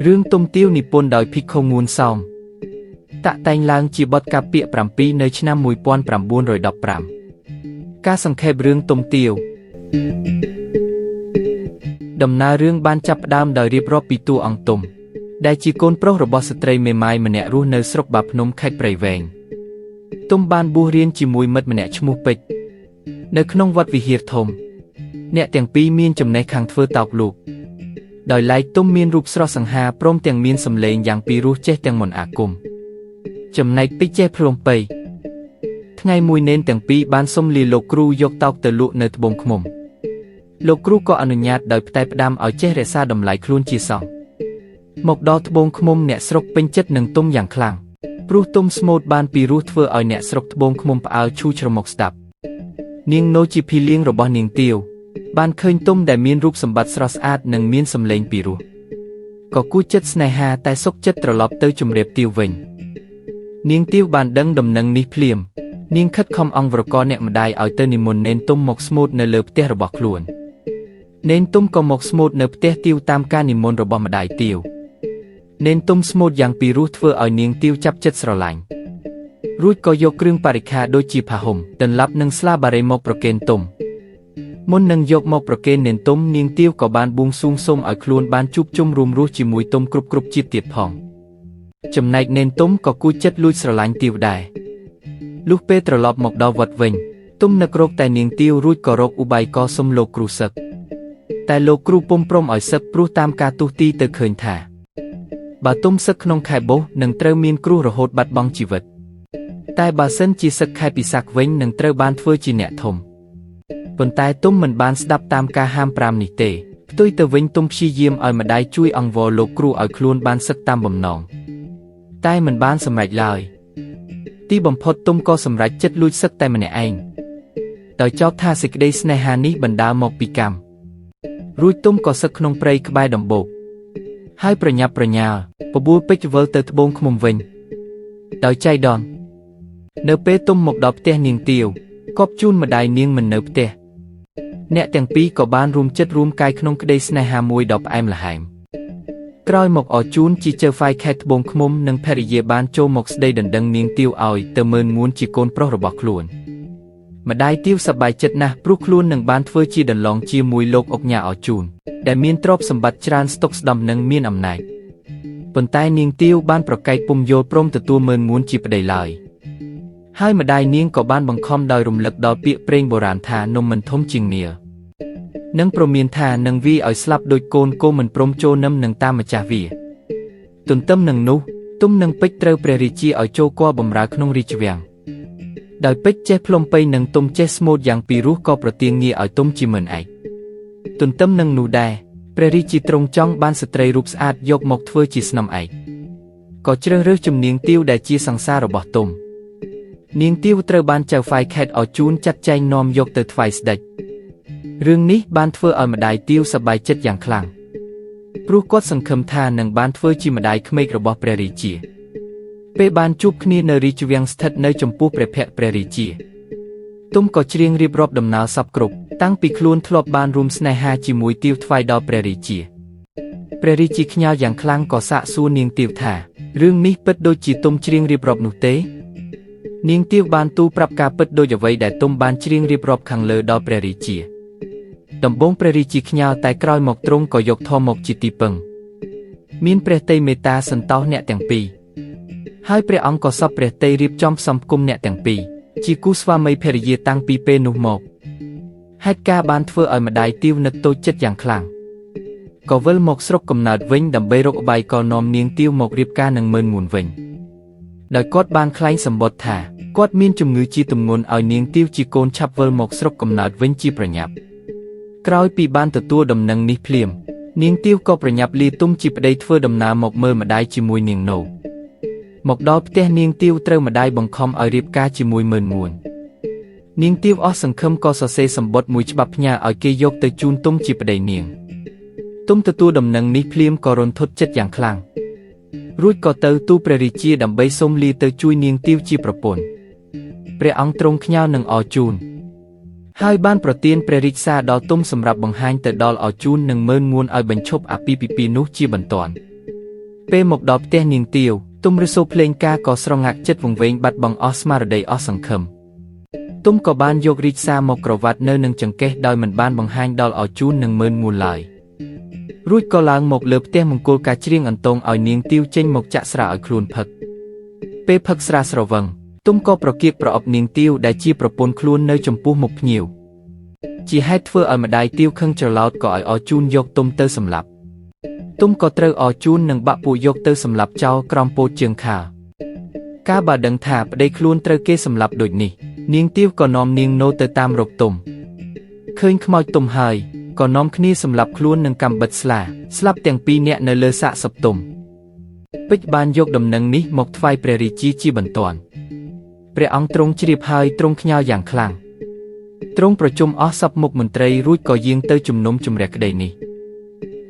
រឿងទុំទាវនិពន្ធដោយភិក្ខុងួនសោមតាក់តែងឡើងជាបទកាព្យ7នៅឆ្នាំ1915ការសង្ខេបរឿងទុំទាវដំណើររឿងបានចាប់ផ្ដើមដោយរៀបរាប់ពីតួអង្គទុំដែលជាកូនប្រុសរបស់ស្ត្រីមេម៉ាយម្នាក់រស់នៅស្រុកបាភ្នំខេត្តព្រៃវែងទុំបានបួសរៀនជាមួយមិត្តម្នាក់ឈ្មោះពេជ្រនៅក្នុងវត្តវិហារធំអ្នកទាំងពីរមានចំណេះខាងធ្វើតោកលោកដោយឡែកទុំមានរូបស្រស់សង្ហាព្រមទាំងមានសម្លេងយ៉ាងពីរោះចេះទាំងមន្តអាគមចំណែកពេជ្រចេះផ្លុំពៃថ្ងៃមួយនេនទាំងពីរបានសុំលាលោកគ្រូយកតោកទៅលក់នៅត្បូងឃ្មុំលោកគ្រូក៏អនុញ្ញាតដោយផ្តែផ្ដាំឲ្យចេះរក្សាតម្លៃខ្លួនជាសង្ឃមកដល់ត្បូងឃ្មុំអ្នកស្រុកពេញចិត្តនឹងទុំយ៉ាងខ្លាំងព្រោះទុំស្មូតបានពីរោះធ្វើឲ្យអ្នកស្រុកត្បូងឃ្មុំផ្អើលឈូច្រមុះស្ដាប់នាងណូជាភីលៀងរបស់នាងទាវបានឃើញទុំដែលមានរូបសម្បត្តិស្រស់ស្អាតនិងមានសម្លេងពីរោះក៏គួរចិត្តស្នេហាតែសុខចិត្តត្រឡប់ទៅជម្រាបទាវវិញនាងទាវបានដឹងដំណឹងនេះភ្លាមនាងខិតខំអង្វរករអ្នកម្ដាយឲ្យទៅនិមន្តនេនទុំមកស្មូតនៅលើផ្ទះរបស់ខ្លួននេនទុំក៏មកស្មូតនៅផ្ទះទាវតាមការនិមន្តរបស់ម្ដាយទាវនេនទុំស្មូតយ៉ាងពីរោះធ្វើឲ្យនាងទាវចាប់ចិត្តស្រឡាញ់រួចក៏យកគ្រឿងបរិក្ខារដូចជាផាហ៊ុមដន្លាប់និងស្លាបារីមកប្រគេនទុំមុននឹងយកមកប្រគេននេនទុំនាងទាវក៏បានបួងសួងសូមឲ្យខ្លួនបានជួបជុំរួមរស់ជាមួយទុំគ្រប់ជាតិទៀតផងចំណែកនេនទុំក៏គួរចិត្តលួចស្រឡាញ់ទាវដែរលុះពេលត្រឡប់មកដល់វត្តវិញទុំនឹករកតែនាងទាវរួចក៏រកឧបាយកសុំលោកគ្រូសឹកតែលោកគ្រូពុំព្រមឲ្យសឹកព្រោះតាមការទូទីទៅឃើញថាបើទុំសឹកក្នុងខែបុស្សនឹងត្រូវមានគ្រោះរហូតបាត់បង់ជីវិតតែបើសិនជាសឹកខែពិសាខវិញនឹងត្រូវបានធ្វើជាអ្នកធំប៉ុន្តែទុំមិនបានស្ដាប់តាមការហាម5នេះទេផ្ទុយទៅវិញទុំព្យាយាមឲ្យម្ដាយជួយអង្វរលោកគ្រូឲ្យខ្លួនបានសឹកតាមបំណងតែមិនបានសម្រេចឡើយទីបំផុតទុំក៏សម្រេចចិត្តលួចសឹកតែម្នាក់ឯងដោយចោទថាសេចក្តីស្នេហានេះបណ្ដាលមកពីកម្មរួចទុំក៏សឹកក្នុងព្រៃក្បែរដំបូកហើយប្រញាប់ប្រញាល់បបួលពេជ្រវិលទៅត្បូងឃ្មុំវិញដោយចៃដន្យនៅពេលទុំមកដល់ផ្ទះនាងទាវគប់ជូនម្ដាយនាងមិននៅផ្ទះអ្នកទាំងពីរក៏បានរួមចិត្តរួមកាយក្នុងក្តីស្នេហាមួយដ៏ផ្អែមល្ហែមក្រោយមកអរជូនជាជើហ្វាយខេត្តត្បូងឃ្មុំនិងភរិយាបានចូលមកស្ដីដណ្ដឹងនាងទាវឲ្យទៅមើលងួនជាកូនប្រុសរបស់ខ្លួនម្ដាយទាវសប្បាយចិត្តណាស់ព្រោះខ្លួននឹងបានធ្វើជាដន្លងជាមួយលោកអុកញ៉ាអរជូនដែលមានទ្រព្យសម្បត្តិច្រើនស្តុកស្តម្ភនិងមានអំណាចប៉ុន្តែនាងទាវបានប្រកែកពុំយល់ព្រមទទួលមើលងួនជាប្តីឡើយហើយម្ដាយនាងក៏បានបង្ខំដោយរំលឹកដល់ពាក្យព្រេងបុរាណថានំមិនធំជាងនាឡិនិងប្រមានថានឹងវាឲ្យស្លាប់ដូចកូនគោមិនព្រមចូលនឹមនឹងតាមម្ចាស់វាទន្ទឹមនឹងនោះទុំនិងពេជ្រត្រូវព្រះរាជាឲ្យចូលគល់បម្រើក្នុងរាជវាំងដោយពេជ្រចេះផ្លុំពៃនិងទុំចេះស្មូតយ៉ាងពីរោះក៏ប្រទានងារឲ្យទុំជាមិនឯកទន្ទឹមនឹងនោះដែរព្រះរាជាទ្រង់ចង់បានស្ត្រីរូបស្អាតយកមកធ្វើជាស្នំឯកក៏ជ្រើសរើសជំនាងទាវដែលជាសង្សាររបស់ទុំនាងទាវត្រូវបានចៅហ្វាយខេត្តអរជូនចាត់ចែងនាំយកទៅថ្វាយស្ដេចរឿងនេះបានធ្វើឲ្យម្ដាយទាវសប្បាយចិត្តយ៉ាងខ្លាំងព្រោះគាត់សង្ឃឹមថានឹងបានធ្វើជាម្ដាយក្មេករបស់ព្រះរាជាពេលបានជួបគ្នានៅរាជវាំងស្ថិតនៅចំពោះព្រះភ័ក្ត្រព្រះរាជាទុំក៏ច្រៀងរៀបរាប់ដំណើរសពគ្រប់តាំងពីខ្លួនធ្លាប់បានរួមស្នេហាជាមួយទាវថ្វាយដល់ព្រះរាជាព្រះរាជាខ្ញាល់យ៉ាងខ្លាំងក៏សាកសួរនាងទាវថារឿងនេះពិតដូចជាទុំច្រៀងរៀបរាប់នោះទេនាងទាវបានទូលប្រាប់ការពិតដូចអ្វីដែលទុំបានច្រៀងរៀបរាប់ខាងលើដល់ព្រះរាជាដំបូងព្រះរាជាខ្ញាល់តែក្រោយមកទ្រង់ក៏យកធម៌មកជាទីពឹងមានព្រះទ័យមេត្តាសន្តោសអ្នកទាំងពីរហើយព្រះអង្គក៏សពព្រះទ័យរៀបចំផ្សំផ្គុំអ្នកទាំងពីរជាគូស្វាមីភរិយាតាំងពីពេលនោះមកហេតុការណ៍បានធ្វើឲ្យម្ដាយទាវនឹកតូចចិត្តយ៉ាងខ្លាំងក៏វិលមកស្រុកកំណើតវិញដើម្បីរកឧបាយកលនាំនាងទាវមករៀបការនឹងមើលងួនវិញដោយគាត់បានខ្លែងសម្បត្តិថាគាត់មានជំងឺជាទម្ងន់ឲ្យនាងទាវជាកូនឆាប់វិលមកស្រុកកំណើតវិញជាប្រញាប់ក្រោយពីបានទទួលដំណឹងនេះភ្លាមនាងទាវក៏ប្រញាប់លាទុំជាប្តីធ្វើដំណើរមកមើលម្ដាយជាមួយនាងណូមកដល់ផ្ទះនាងទាវត្រូវម្ដាយបង្ខំឲ្យរៀបការជាមួយមើលងួននាងទាវអស់សង្ឃឹមក៏សរសេរសម្បត្តិមួយច្បាប់ផ្ញើឲ្យគេយកទៅជូនទុំជាប្តីនាងទុំទទួលដំណឹងនេះភ្លាមក៏រន្ធត់ចិត្តយ៉ាងខ្លាំងរួចក៏ទៅទូលព្រះរាជាដើម្បីសូមលាទៅជួយនាងទាវជាប្រពន្ធព្រះអង្គទ្រង់ខ្ញាល់នឹងអរជូន ហើយបានប្រទានព្រះរាជសារដល់ទុំសម្រាប់បង្ហាញទៅដល់អរជូននិងមើលងួនឲ្យបញ្ឈប់អាពាហ៍ពិពាហ៍នោះជាបន្ទាន់ពេលមកដល់ផ្ទះនាងទាវទុំរសូភ្លេងការក៏ស្រងាក់ចិត្តវង្វេងបាត់បង់អស់ស្មារតីអស់សង្ឃឹមទុំក៏បានយករាជសារមកក្រវ៉ាត់នៅនឹងចង្កេះដោយមិនបានបង្ហាញដល់អរជូននិងមើលងួនឡើយរួចក៏ឡើងមកលើផ្ទះមង្គលការច្រៀងអន្ទងឲ្យនាងទាវចេញមកចាក់ស្រាឲ្យខ្លួនផឹកពេលផឹកស្រាស្រវឹងទុំក៏ប្រគៀកប្រអប់នាងទាវដែលជាប្រពន្ធខ្លួននៅចំពោះមុខភ្ញៀវជាហេតុធ្វើឲ្យម្ដាយទាវខឹងច្រឡោតក៏ឲ្យអរជូនយកទុំទៅសម្លាប់ទុំក៏ត្រូវអរជូននិងបាក់ពួកយកទៅសម្លាប់ចោលក្រោមពោតជើងខាលកាលបើដឹងថាប្តីខ្លួនត្រូវគេសម្លាប់ដូចនេះនាងទាវក៏នាំនាងនោទៅតាមរកទុំឃើញខ្មោចទុំហើយក៏នាំគ្នាសម្លាប់ខ្លួននឹងកាំបិតស្លាប់ទាំងពីរនាក់នៅលើសាកសពទុំពេជ្របានយកដំណឹងនេះមកថ្វាយព្រះរាជាបន្ទាន់ព្រះអង្គទ្រង់ជ្រាបហើយទ្រង់ខ្ញល់យ៉ាងខ្លាំងទ្រង់ប្រជុំអស់សព្វមុខមន្ត្រីរួចក៏យាងទៅជំនុំជម្រះក្តីនេះ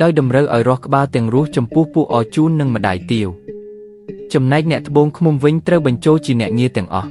ដោយតម្រូវឲ្យរស់ក្បាលទាំងរស់ចំពោះពួកអរជូននិងម្ដាយទាវចំណែកអ្នកត្បូងឃ្មុំវិញត្រូវបញ្ចូលជាអ្នកងារទាំងអស់